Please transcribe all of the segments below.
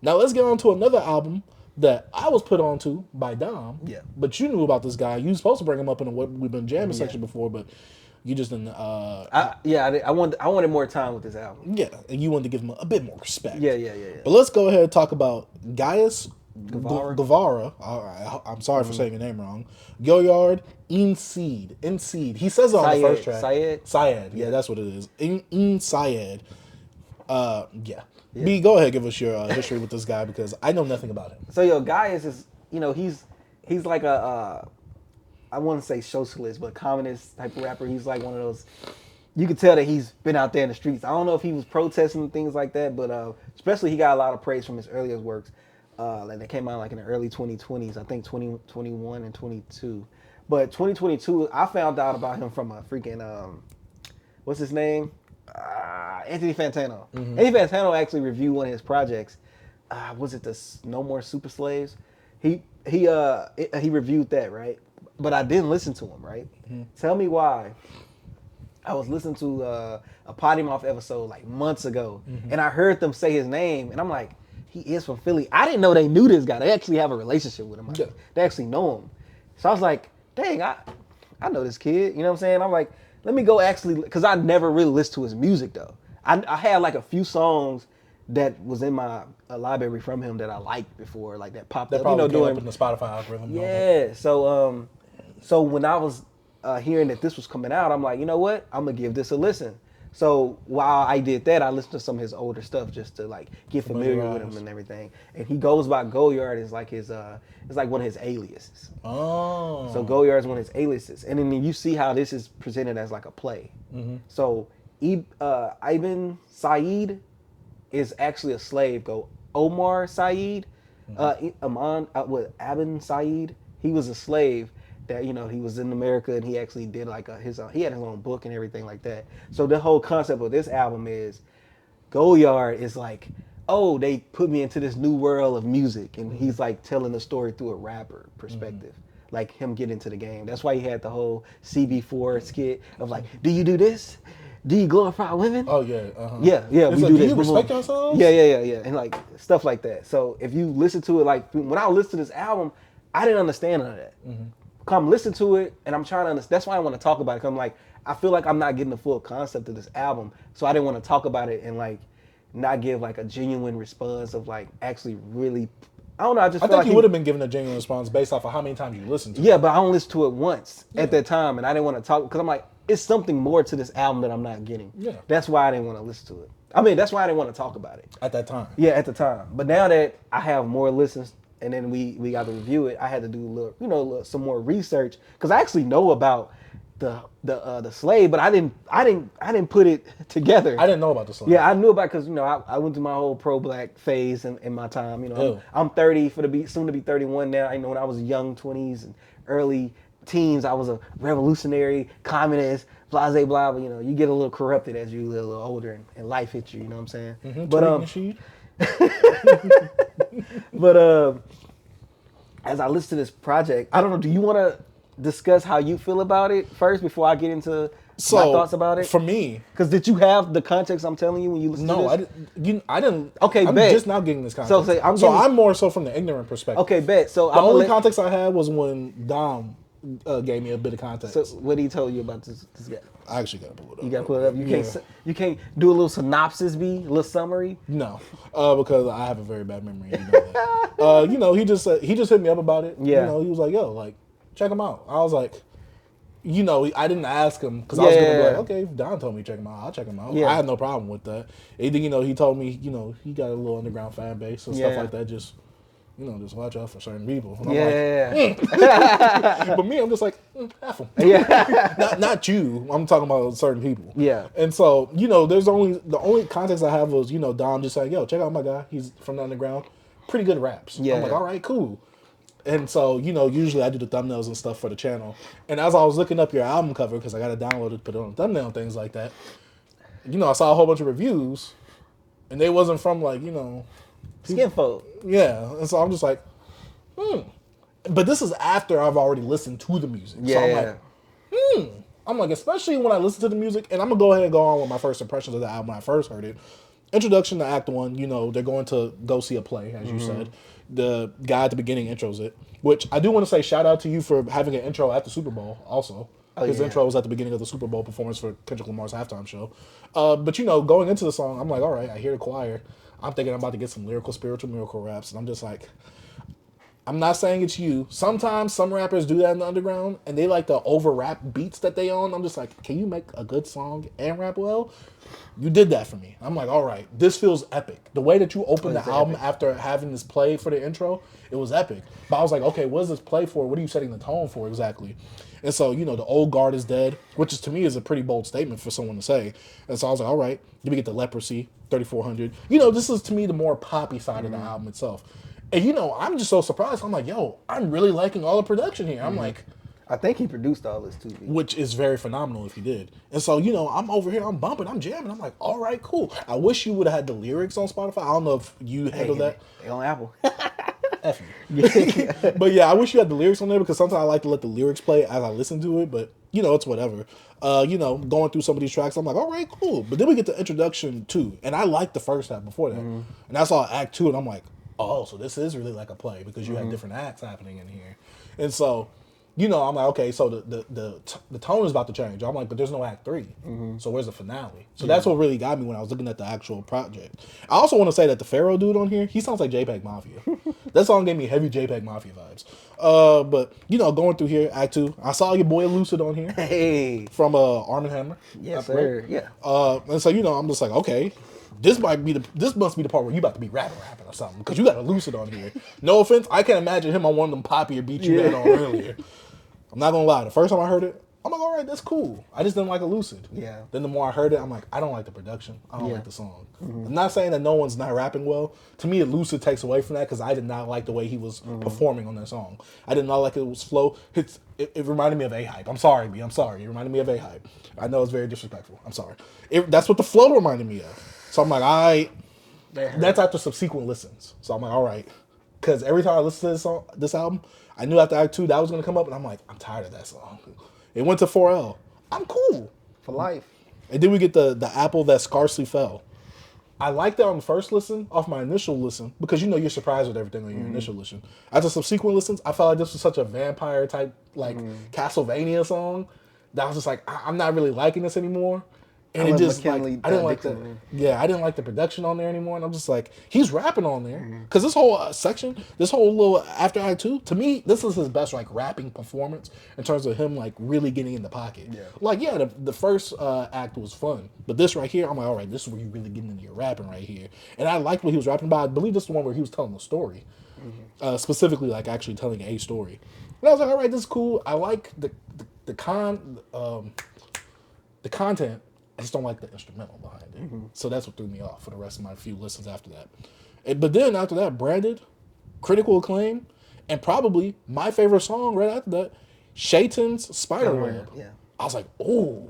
Now let's get on to another album that I was put onto by Dom. Yeah. But you knew about this guy. You were supposed to bring him up in the What We've Been Jamming Yeah. section before, but you just didn't. I wanted more time with this album. Yeah, and you wanted to give him a bit more respect. Yeah. But let's go ahead and talk about Ghais Guevara. Guevara. All right, I'm sorry for saying your name wrong. Goyard Ibn. He says it on the first track. Syed. Yeah, that's what it is. In Syed. Yeah. B, go ahead, give us your history with this guy because I know nothing about him. So Ghais is he's like a I wouldn't say socialist, but communist type of rapper. He's like one of those. You could tell that he's been out there in the streets. I don't know if he was protesting and things like that, but especially he got a lot of praise from his earlier works. Like they came out like in the early 2020s, I think 2021 and 22. But 2022, I found out about him from a freaking what's his name? Anthony Fantano. Anthony Fantano actually reviewed one of his projects. Was it the No More Super Slaves? He reviewed that, right? But I didn't listen to him, right? Tell me why. I was listening to a Potty Mouth episode like months ago, and I heard them say his name, and I'm like, he is from Philly. I didn't know they knew this guy. They actually have a relationship with him. Like, they actually know him. So I was like, dang, I know this kid. You know what I'm saying? I'm like, let me go actually, because I never really listened to his music though. I had like a few songs that was in my library from him that I liked before, like that popped up. Probably came up in the Spotify algorithm. Yeah. So when I was hearing that this was coming out, I'm like, you know what? I'm gonna give this a listen. So while I did that, I listened to some of his older stuff just to like get familiar with him and everything. And he goes by Goyard is like his it's like one of his aliases. Oh. So Goyard is one of his aliases. And then you see how this is presented as like a play. So Ibn Said is actually a slave. Omar Said, Ibn Said, he was a slave that, you know, he was in America and he actually did like he had his own book and everything like that. So the whole concept of this album is Goyard is like, oh, they put me into this new world of music, and he's like telling the story through a rapper perspective. Like him getting into the game. That's why he had the whole CB4 skit of like, do you do this? Do you glorify women? Oh yeah. Yeah, we do this. Do you respect ourselves? Yeah, and like stuff like that. So if you listen to it, like when I listened to this album, I didn't understand none of that. Come listen to it, and I'm trying to understand. That's why I want to talk about it. Cause I'm like, I feel like I'm not getting the full concept of this album, so I didn't want to talk about it and like not give like a genuine response of like actually really. I don't know. I think you would have been given a genuine response based off of how many times you listened to it. Yeah, but I only listened to it once at that time, and I didn't want to talk because I'm like, it's something more to this album that I'm not getting. Yeah. That's why I didn't want to listen to it. I mean, that's why I didn't want to talk about it. At that time. Yeah, at the time. But now that I have more listens, and then we got to review it, I had to do a little, some more research because I actually know about the slave, but I didn't put it together. I didn't know about the slave. Yeah, I knew about it because I went through my whole pro-black phase in my time. I'm 30 soon to be 31 now. When I was young 20s and early teens, I was a revolutionary, communist, blah, blah, blah. But, you get a little corrupted as you get a little older and life hits you. You know what I'm saying? But as I listen to this project, I don't know. Do you want to discuss how you feel about it first before I get into my thoughts about it? For me, because did you have the context I'm telling you when you listen to this? No, I didn't. Okay, I'm bet. just now getting this context. I'm more so from the ignorant perspective. Okay, bet. So the only context I had was when Dom gave me a bit of context. So what did he tell you about this guy? I actually got to pull it up. You got to pull it up. You can't do a little synopsis, a little summary. No, because I have a very bad memory. He just hit me up about it. Yeah. He was like, "Yo, like, check him out." I was like, I didn't ask him because I was gonna be like, "Okay, if Don told me to check him out, I'll check him out." Yeah. I had no problem with that. And then, he told me, he got a little underground fan base and stuff like that. Just watch out for certain people. And I'm like, but me, I'm just like, F them. Yeah. not you. I'm talking about certain people. Yeah. And so, there's the only context I have was, Dom just saying, "Yo, check out my guy. He's from the underground. Pretty good raps." Yeah. I'm like, all right, cool. And so, usually I do the thumbnails and stuff for the channel. And as I was looking up your album cover, because I got to download it, put it on a thumbnail and things like that, I saw a whole bunch of reviews, and they wasn't from like, Skinfold. Yeah. And so I'm just like, But this is after I've already listened to the music. Yeah. So I'm like, I'm like, especially when I listen to the music, and I'm going to go ahead and go on with my first impressions of the album when I first heard it. introduction to Act 1, they're going to go see a play, as you said. The guy at the beginning intros it, which I do want to say shout out to you for having an intro at the Super Bowl also. His intro was at the beginning of the Super Bowl performance for Kendrick Lamar's halftime show. But, going into the song, I'm like, all right, I hear the choir. I'm thinking I'm about to get some lyrical, spiritual miracle raps. And I'm just like, I'm not saying it's you. Sometimes some rappers do that in the underground, and they like to over-rap beats that they own. I'm just like, can you make a good song and rap well? You did that for me. I'm like, all right, this feels epic. The way that you opened the album after having this play for the intro, it was epic. But I was like, okay, what is this play for? What are you setting the tone for exactly? And so, the old guard is dead, which is to me is a pretty bold statement for someone to say. And so I was like, all right, let me get the Leprosy, 3400. This is to me the more poppy side of the album itself. And I'm just so surprised. I'm like, yo, I'm really liking all the production here. I'm like, I think he produced all this too. Which is very phenomenal if he did. And so, I'm over here, I'm bumping, I'm jamming. I'm like, all right, cool. I wish you would have had the lyrics on Spotify. I don't know if you handled that. On Apple. F you. But yeah, I wish you had the lyrics on there because sometimes I like to let the lyrics play as I listen to it. But, it's whatever. Going through some of these tracks, I'm like, all right, cool. But then we get the introduction too. And I liked the first half before that. And I saw Act 2 and I'm like, oh, so this is really like a play because you had different acts happening in here. And so, I'm like, okay, so the tone is about to change. I'm like, but there's no Act 3. So where's the finale? So that's what really got me when I was looking at the actual project. I also want to say that the Pharaoh dude on here, he sounds like JPEG Mafia. That song gave me heavy JPEG Mafia vibes. But, going through here, Act 2, I saw your boy Lucid on here. Hey. From Arm & Hammer. Yes, sir. Yeah. And so, I'm just like, okay. This must be the part where you about to be rapping or something because you got a Lucid on here. No offense, I can't imagine him on one of them poppier beats you had on earlier. I'm not gonna lie. The first time I heard it, I'm like, all right, that's cool. I just didn't like a Lucid. Yeah. Then the more I heard it, I'm like, I don't like the production. I don't like the song. I'm not saying that no one's not rapping well. To me, a Lucid takes away from that because I did not like the way he was performing on that song. I did not like it was flow. It reminded me of A-Hype. I'm sorry, B. I'm sorry. It reminded me of A-Hype. I know it's very disrespectful. I'm sorry. That's what the flow reminded me of. So I'm like, all right. That's after subsequent listens. So I'm like, all right. Because every time I listen to this album, I knew after Act 2 that was going to come up, and I'm like, I'm tired of that song. It went to 4L. I'm cool. For life. And then we get the apple that scarcely fell. I liked that on the first listen, off my initial listen, because you're surprised with everything on your initial listen. After subsequent listens, I felt like this was such a vampire type, Castlevania song, that I was just like, I'm not really liking this anymore. And it just I didn't like I didn't like the production on there anymore. And I'm just like, he's rapping on there because this whole section, this whole little after Act 2, to me, this is his best rapping performance in terms of him really getting in the pocket. Yeah. The first act was fun, but this right here, I'm like, all right, this is where you really getting into your rapping right here. And I liked what he was rapping about. I believe this is the one where he was telling the story, specifically actually telling a story. And I was like, all right, this is cool. I like the content. I just don't like the instrumental behind it. So that's what threw me off for the rest of my few listens after that. But then after that, Branded, critical acclaim, and probably my favorite song right after that, Shaitan's Spiderweb. Yeah. I was like, oh.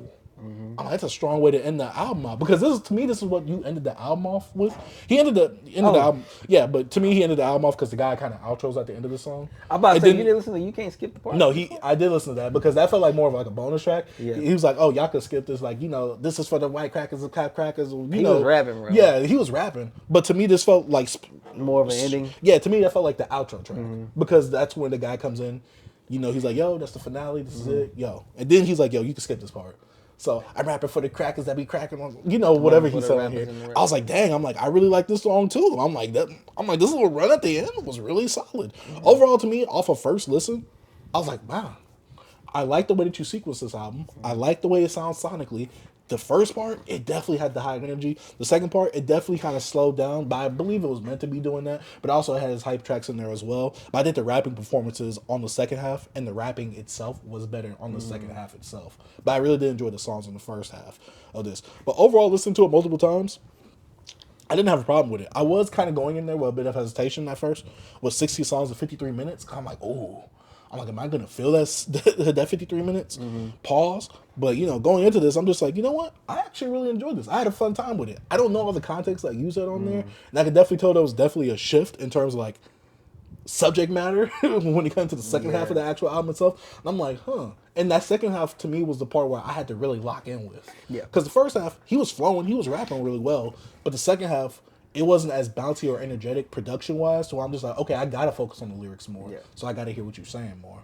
Oh, that's a strong way to end the album off because this is what you ended the album off with. He ended the album, but to me he ended the album off because the guy kind of outros at the end of the song. I'm about to say you didn't listen to You Can't Skip the Part. No, I did listen to that because that felt like more of a bonus track. Yeah. He was like, oh, y'all could skip this, this is for the white crackers and cap crackers. He was rapping, bro. Yeah, he was rapping, but to me this felt like more of an ending. Yeah, to me that felt like the outro track because that's when the guy comes in. He's like, yo, that's the finale. This is it, yo, and then he's like, yo, you can skip this part. So I'm rapping for the crackers that be cracking on, whatever he said here. I was like, dang, I really like this song too. I'm like, this little run at the end was really solid. Overall, to me, off of first listen, I was like, wow, I like the way that you sequence this album. I like the way it sounds sonically. The first part, it definitely had the high energy. The second part, it definitely kind of slowed down, but I believe it was meant to be doing that. But also it had its hype tracks in there as well. But I think the rapping performances on the second half and the rapping itself was better on the second half itself. But I really did enjoy the songs in the first half of this. But overall, listening to it multiple times, I didn't have a problem with it. I was kind of going in there with a bit of hesitation at first. With 60 songs in 53 minutes, I'm like, oh. I'm like, am I going to feel that 53 minutes? Pause. But, going into this, I'm just like, you know what? I actually really enjoyed this. I had a fun time with it. I don't know all the context like you said on there. And I can definitely tell there was definitely a shift in terms of subject matter when it comes to the second half of the actual album itself. And I'm like, huh. And that second half to me was the part where I had to really lock in with. Yeah. Because the first half, he was flowing, he was rapping really well. But the second half, it wasn't as bouncy or energetic production wise. So I'm just like, okay, I gotta focus on the lyrics more. Yeah. So I gotta hear what you're saying more.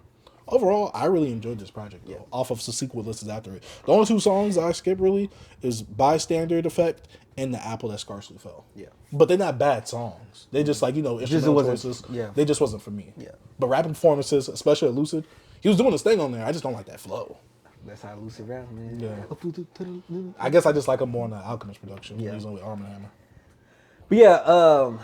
Overall, I really enjoyed this project though. Off of the sequel lists after it. The only two songs I skip really is Bystander Effect and The Apple That Scarcely Fell. Yeah. But they're not bad songs. They just like, instrumental choices. Yeah. They just wasn't for me. Yeah. But rapping performances, especially at Lucid, he was doing his thing on there. I just don't like that flow. That's how Lucid rap, man. Yeah. I guess I just like him more on the Alchemist production. Yeah. He's on with Arm & Hammer. But yeah,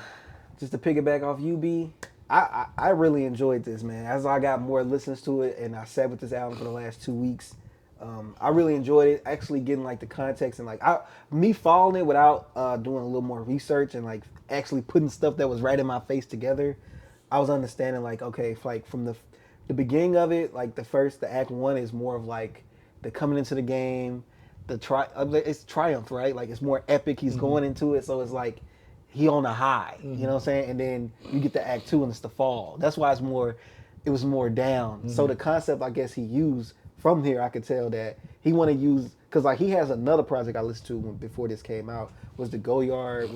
just to piggyback off UB, I really enjoyed this, man. As I got more listens to it and I sat with this album for the last 2 weeks, I really enjoyed it. Actually getting like the context and like me following it without doing a little more research and like actually putting stuff that was right in my face together. I was understanding like, okay, like from the beginning of it, like the act one is more of like the coming into the game, it's triumph, right? Like it's more epic. He's going into it, so it's like he on a high, you know what I'm saying? And then you get to act two and it's the fall. That's why it was more down. So the concept I guess he used from here, I could tell that he want to use, because like he has another project I listened to before this came out, was the Goyard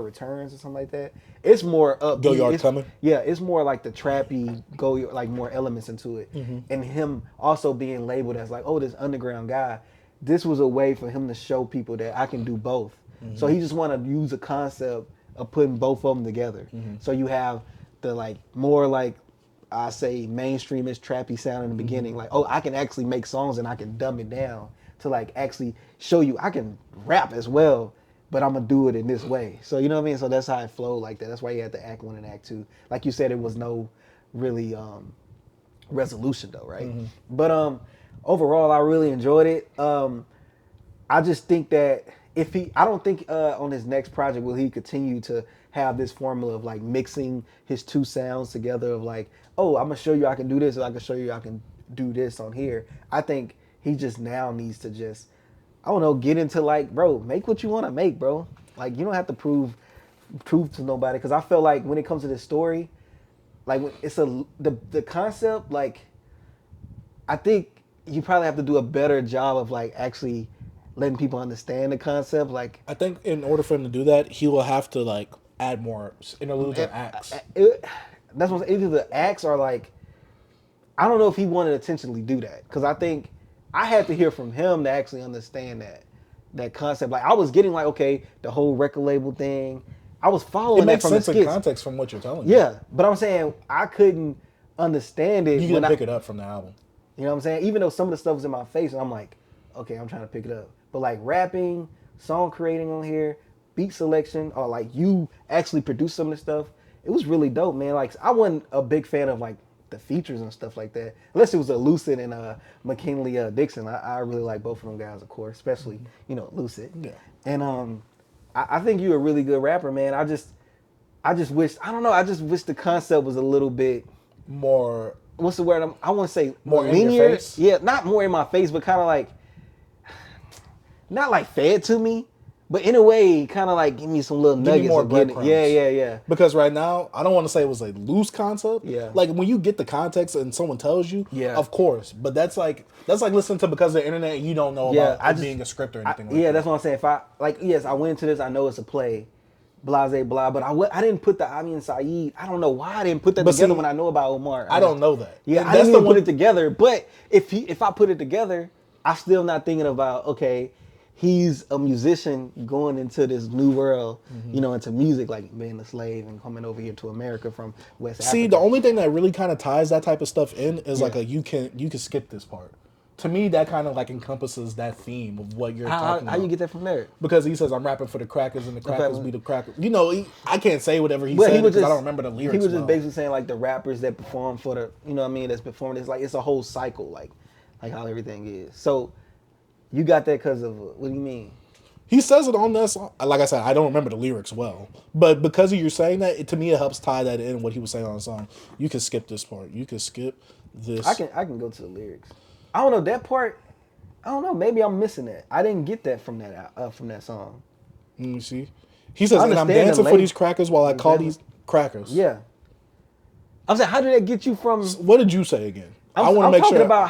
Returns or something like that? It's more upbeat. Goyard Coming? Yeah, it's more like the trappy Goyard, like more elements into it. And him also being labeled as like, oh, this underground guy. This was a way for him to show people that I can do both. So he just want to use a concept of putting both of them together. So you have the like more like I say mainstreamish trappy sound in the beginning. Like, oh, I can actually make songs and I can dumb it down to like actually show you I can rap as well, but I'm gonna do it in this way. So you know what I mean? So that's how it flowed like that. That's why you had the act one and act two. Like you said, it was no really resolution though, right? But overall, I really enjoyed it. I just think that I don't think on his next project will he continue to have this formula of like mixing his two sounds together of like, oh, I'm gonna show you I can do this, and I can show you I can do this on here. I think he just now needs to just, I don't know, get into like, bro, make what you want to make, bro. Like you don't have to prove to nobody, because I feel like when it comes to this story, like when it's the concept, like I think you probably have to do a better job of like actually letting people understand the concept. Like I think in order for him to do that, he will have to like add more interludes or acts. That's what either the acts are like, I don't know if he wanted to intentionally do that, because I think I had to hear from him to actually understand that concept. Like I was getting like, okay, the whole record label thing, I was following that from the skits. It makes sense in context from what you're telling me. Yeah, but I'm saying I couldn't understand it. You can pick it up from the album. You know what I'm saying? Even though some of the stuff was in my face, and I'm like, okay, I'm trying to pick it up. But like rapping, song creating on here, beat selection, or like you actually produce some of the stuff, it was really dope, man. Like I wasn't a big fan of like the features and stuff like that, unless it was a Lucid and McKinley Dixon. I really like both of them guys, of course, especially Lucid. Yeah. And I think you're a really good rapper, man. I just wish, I don't know, I just wish the concept was a little bit more. What's the word? I want to say more linear. In your face? Yeah, not more in my face, but kind of like, not like fed to me, but in a way, kind of like give me some little nuggets. More breadcrumbs. Yeah. Because right now, I don't want to say it was a loose concept. Yeah. Like when you get the context and someone tells you, yeah, of course. But that's like listening to Because of the Internet and you don't know about it being a script or anything like that. Yeah, that's what I'm saying. If I I went into this, I know it's a play, blase blah, but I didn't put the Ami and Saeed. I don't know why I didn't put that together when I know about Omar. I don't know that. Yeah, I didn't even put it together. But if I put it together, I'm still not thinking about, okay, he's a musician going into this new world, into music, like being a slave and coming over here to America from West Africa. See, the only thing that really kind of ties that type of stuff in is like you can skip this part. To me, that kind of like encompasses that theme of what you're talking about. How you get that from there? Because he says, I'm rapping for the crackers and the crackers be the crackers. I can't say whatever he said because I don't remember the lyrics. He was just basically saying like the rappers that perform for the, that's performing, it's like it's a whole cycle, like how everything is. So you got that because of, what do you mean? He says it on that song. Like I said, I don't remember the lyrics well. But because of you saying that, to me it helps tie that in what he was saying on the song. You can skip this part. You can skip this. I can go to the lyrics. I don't know that part. I don't know. Maybe I'm missing that. I didn't get that from that song. Let me see. He says, and I'm dancing for these crackers while I call these crackers. Yeah. I'm saying, how did that get you from? What did you say again? I want to make sure. I'm talking about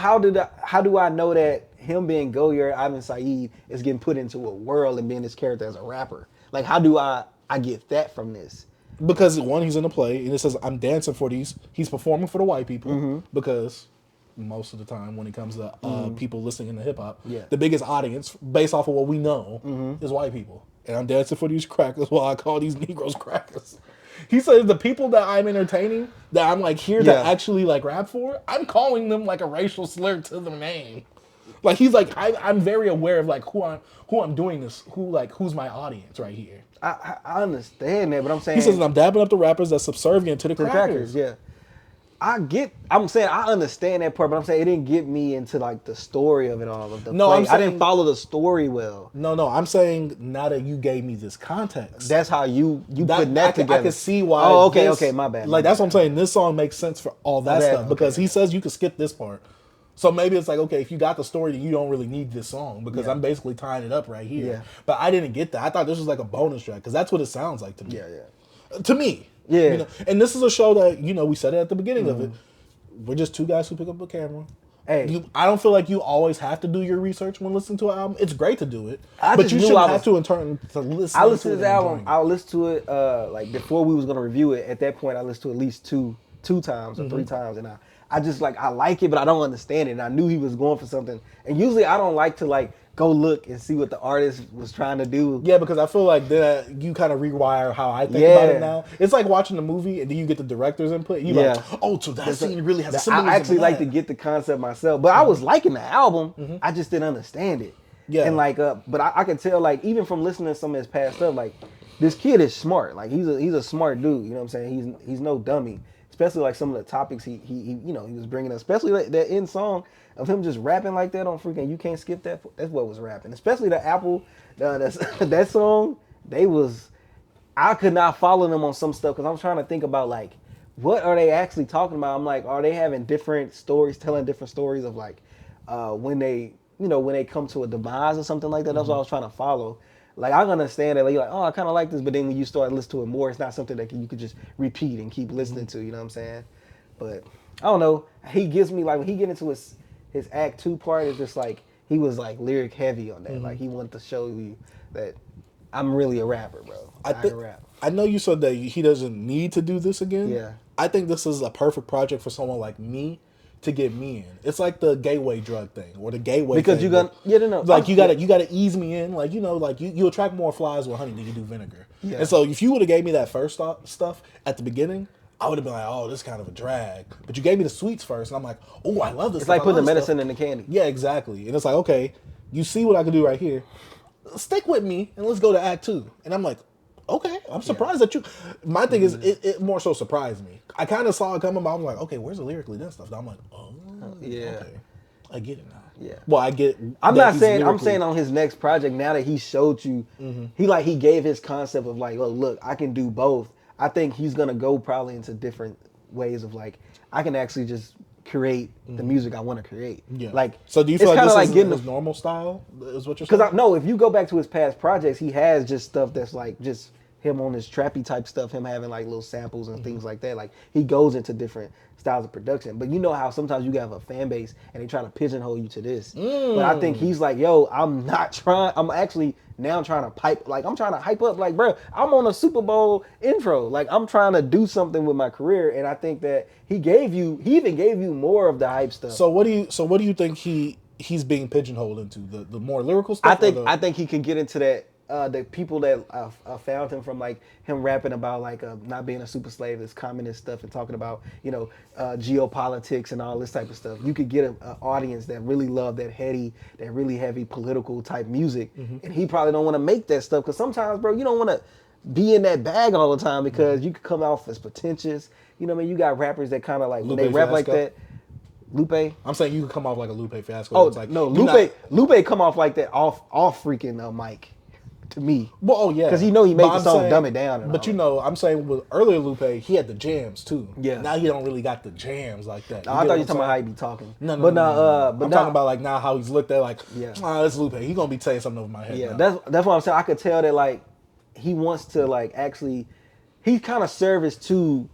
how do I know that him being Goyard Ibn Said is getting put into a world and being this character as a rapper? Like, how do I get that from this? Because one, he's in a play, and it says, I'm dancing for these. He's performing for the white people, because most of the time when it comes to people listening to hip hop, the biggest audience, based off of what we know, is white people. And I'm dancing for these crackers while I call these Negroes crackers. He says the people that I'm entertaining, that I'm like here to actually like rap for, I'm calling them like a racial slur to their name. Like he's like, I'm very aware of like who I'm doing this, who's my audience right here. I understand that, but I'm saying he says I'm dabbing up the rappers that's subservient to the crackers. Yeah, I'm saying I understand that part, but I'm saying it didn't get me into like the story of it all. Of the play. I didn't follow the story well. No, I'm saying now that you gave me this context, that's how you put that together. I can see why. Oh, okay, my bad. Like that's what I'm saying. This song makes sense for all that stuff because he says you can skip this part. So maybe it's like, okay, if you got the story, then you don't really need this song because I'm basically tying it up right here. Yeah. But I didn't get that. I thought this was like a bonus track because that's what it sounds like to me. Yeah. To me. Yeah. You know? And this is a show that, we said it at the beginning of it. We're just two guys who pick up a camera. Hey, I don't feel like you always have to do your research when listening to an album. It's great to do it, but you shouldn't have to in turn to listen. I listened to this album. I listened to it like before we was gonna review it. At that point, I listened to it at least two times or 3 times, and I just like I like it, but I don't understand it. And I knew he was going for something. And usually, I don't like to like go look and see what the artist was trying to do. Yeah, because I feel like that you kind of rewire how I think about it now. It's like watching a movie and then you get the director's input. You like, oh, so that scene really has symbolism. I actually like to get the concept myself, but I was liking the album. I just didn't understand it. Yeah, and like, but I could tell like even from listening to some of his past stuff, like this kid is smart. Like he's a smart dude. You know what I'm saying? He's no dummy. Especially like some of the topics he was bringing up, especially that end song of him just rapping like that on freaking You Can't Skip That. That's what was rapping. Especially the Apple, that song. I could not follow them on some stuff because I'm trying to think about like what are they actually talking about. I'm like, are they having different stories, telling different stories of like when they come to a demise or something like that. That's what I was trying to follow. Like, I understand that, like, you're like, oh, I kind of like this, but then when you start listening to it more, it's not something that you could just repeat and keep listening to, you know what I'm saying? But, I don't know, he gives me, like, when he get into his Act 2 part, it's just like, he was, like, lyric heavy on that. Like, he wanted to show you that I'm really a rapper, bro. I can rap. I know you said that he doesn't need to do this again. Yeah. I think this is a perfect project for someone like me to get me in. It's like the gateway drug thing or the gateway because thing. Because you're gonna like you gotta ease me in. Like like you attract more flies with honey than you do vinegar. Yeah. And so if you would have gave me that first stuff at the beginning, I would have been like, oh, this is kind of a drag. But you gave me the sweets first, and I'm like, oh, I love this. It's like putting the medicine in the candy. Yeah, exactly. And it's like, okay, you see what I can do right here. Stick with me and let's go to Act 2. And I'm like, okay, I'm surprised that you. My thing is, it more so surprised me. I kind of saw it coming, but I was like, okay, where's the lyrically done stuff? And I'm like, oh, yeah, okay, I get it now. Yeah, well, I get. I'm not saying. I'm saying on his next project, now that he showed you, he gave his concept of like, oh, look, I can do both. I think he's gonna go probably into different ways of like, I can actually just create the music I want to create. Yeah. Like, so do you feel like this is getting his normal style? Is what you're saying? Because no, if you go back to his past projects, he has just stuff that's like just him on this trappy type stuff, him having like little samples and things like that. Like he goes into different styles of production. But you know how sometimes you have a fan base and they try to pigeonhole you to this. But I think he's like, yo, I'm actually now trying to I'm trying to hype up, like, bro, I'm on a Super Bowl intro. Like, I'm trying to do something with my career. And I think that he even gave you more of the hype stuff. So what do you think he's being pigeonholed into? The more lyrical stuff? I think he could get into that. The people that found him from like him rapping about like not being a super slave, this communist stuff, and talking about geopolitics and all this type of stuff. You could get an audience that really love that really heavy political type music, and he probably don't want to make that stuff because sometimes, bro, you don't want to be in that bag all the time because you could come off as pretentious. You know what I mean? You got rappers that kind of like when they rap like that. Lupe? I'm saying you could come off like a Lupe Fiasco. Oh, it's like, no, Lupe come off like that off freaking mic. To me. Well, oh yeah. Because he made the song Dumb It Down. But I'm saying with earlier Lupe, he had the jams too. Yeah. Now he don't really got the jams like that. No, I thought you were talking about how he be talking. No. But I'm talking about like now how he's looked at like, it's Lupe. He gonna be saying something over my head. Yeah, now. that's what I'm saying. I could tell that like he wants to like actually, he kind of service to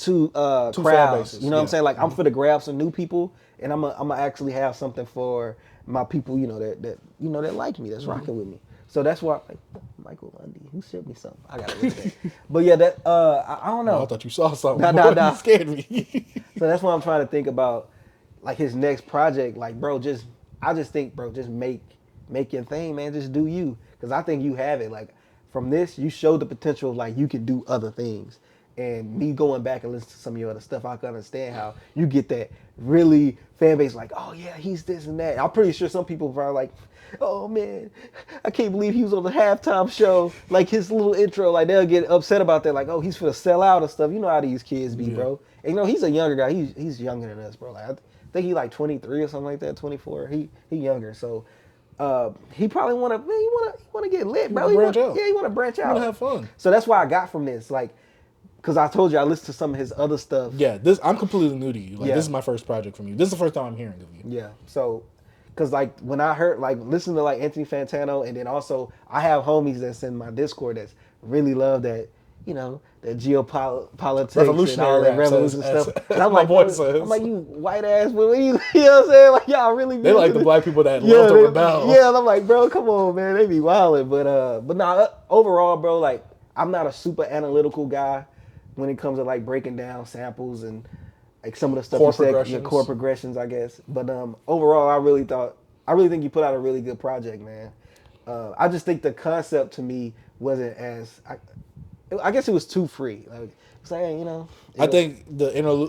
two crowds. You know what I'm saying? Like I'm for to grab some new people, and I'm gonna actually have something for my people. You know that like me, that's rocking with me. So that's why, like, Michael Lundy, who sent me something? I gotta read that. But yeah, that I don't know. I thought you saw something. Nah. You scared me. So that's why I'm trying to think about like his next project. Like, bro, I just think, bro, just make your thing, man. Just do you, because I think you have it. Like from this, you showed the potential of like you can do other things. And me going back and listening to some of your other stuff, I can understand how you get that really fan base like, oh yeah, he's this and that. I'm pretty sure some people are like, oh man, I can't believe he was on the halftime show. Like his little intro, like they'll get upset about that. Like, oh, he's finna sell out and stuff. You know how these kids be, bro. And he's a younger guy. He's younger than us, bro. Like I think he like 23 or something like that, 24. He younger, so. He probably want to get lit, bro. He want to branch out. He want to have fun. So that's why I got from this, like, because I told you I listened to some of his other stuff. Yeah, I'm completely new to you. Like, this is my first project from you. This is the first time I'm hearing of you. Yeah, so, because, like, when I heard, like, listen to, like, Anthony Fantano, and then also I have homies that's in my Discord that's really love that, you know, that geopolitics and all that revolution stuff. And I'm like, I'm like, you white ass, but you know what I'm saying? Like, y'all really they like the black people that love to rebel. Yeah, and I'm like, bro, come on, man, they be wilding. But nah, overall, bro, like, I'm not a super analytical guy when it comes to like breaking down samples and like some of the stuff you said, chord progressions, I guess. But overall, I really think you put out a really good project, man. I just think the concept to me wasn't as I guess it was too free. Like saying, you know. I think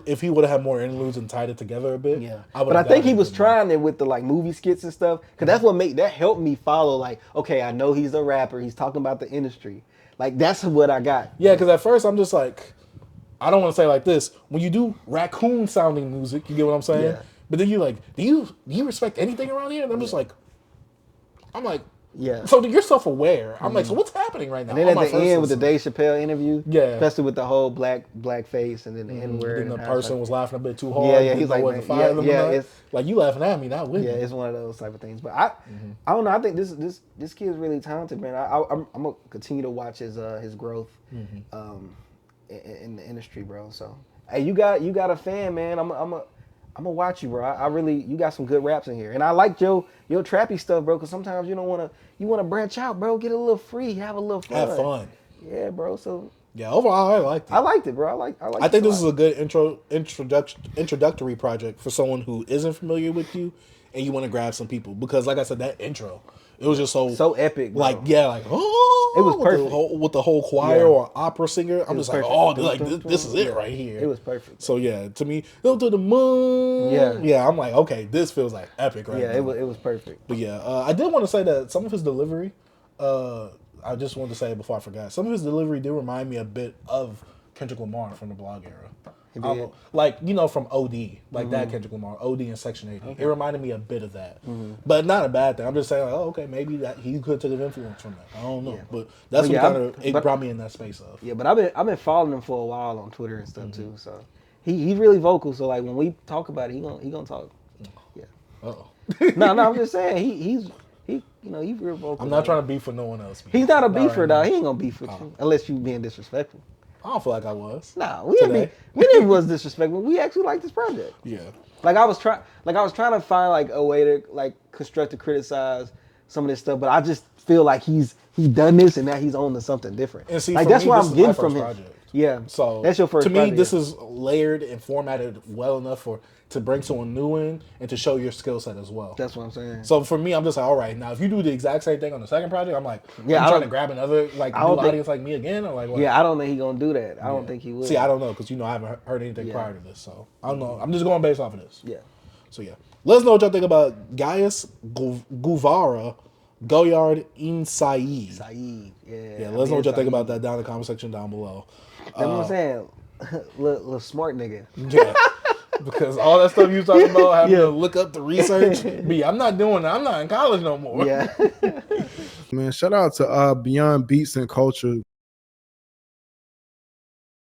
if he would have had more interludes and tied it together a bit, yeah. But I think he was trying it with the like movie skits and stuff, because that's that helped me follow. Like, okay, I know he's a rapper. He's talking about the industry. Like that's what I got. Yeah, because at first I'm just like, I don't want to say like this. When you do raccoon sounding music, you get what I'm saying? Yeah. But then you like, do you respect anything around here? And I'm just like, yeah. So you're self-aware. I'm like, so what's happening right now? And then at the end with the Dave Chappelle interview, yeah, especially with the whole black face and then the N-word. And the person was laughing a bit too hard. Yeah, he's like, it's like you laughing at me, not with me. Yeah, it's one of those type of things. But I don't know. I think this kid is really talented, man. I'm gonna continue to watch his growth in the industry, bro. So hey, you got a fan, man. I'm gonna watch you, bro. I really, you got some good raps in here, and I like your trappy stuff, bro. Because sometimes you wanna branch out, bro. Get a little free, have a little fun. Have fun. Yeah, bro. So yeah, overall, I liked it. I liked it, bro. I think this is a good introductory project for someone who isn't familiar with you, and you want to grab some people, because, like I said, that intro, it was just so epic, bro. Like oh, it was perfect with the whole choir or opera singer. I'm just perfect. Like, oh, like this is it right here. It was perfect. So yeah, to me, go to the moon. Yeah. I'm like, okay, this feels like epic right now. Yeah, it was perfect. But yeah, I did want to say that some of his delivery, I just wanted to say it before I forgot. Some of his delivery did remind me a bit of Kendrick Lamar from the blog era. Like, you know, from OD, like that Kendrick Lamar, OD and Section 80. Okay. It reminded me a bit of that, but not a bad thing. I'm just saying, like, oh, okay, maybe that he could take an influence from that. I don't know, but that's what brought me in that space of. Yeah, but I've been following him for a while on Twitter and stuff too. So he's really vocal. So like when we talk about it, he gonna talk. Yeah. No, I'm just saying he's real vocal. I'm not trying to beef with no one else. He's not a beefer, dog. He ain't gonna beef with you unless you being disrespectful. I don't feel like I was. Nah, we didn't was disrespectful. We actually like this project. Yeah. Like I was trying to find like a way to like construct to criticize some of this stuff, but I just feel like he's done this and now he's on to something different. And see, like that's what I'm getting from him. Project. Yeah. So that's your first. To me, this is layered and formatted well enough to bring someone new in and to show your skill set as well. That's what I'm saying. So for me, I'm just like, all right, now if you do the exact same thing on the second project, I'm like, I'm trying to grab another like new audience like me again, or like what? Yeah, I don't think he's gonna do that. I don't think he will. See, I don't know, because I haven't heard anything prior to this, so I don't know. I'm just going based off of this. Yeah. So yeah, let us know what y'all think about Ghais Guevara, Goyard Ibn Saeed. Yeah. Let us know what y'all think about that down in the comment section down below. That's what I'm saying. Little smart nigga. Yeah. Because all that stuff you was talking about, having to look up the research, I'm not doing that. I'm not in college no more. Yeah. Man, shout out to Beyond Beats and Culture.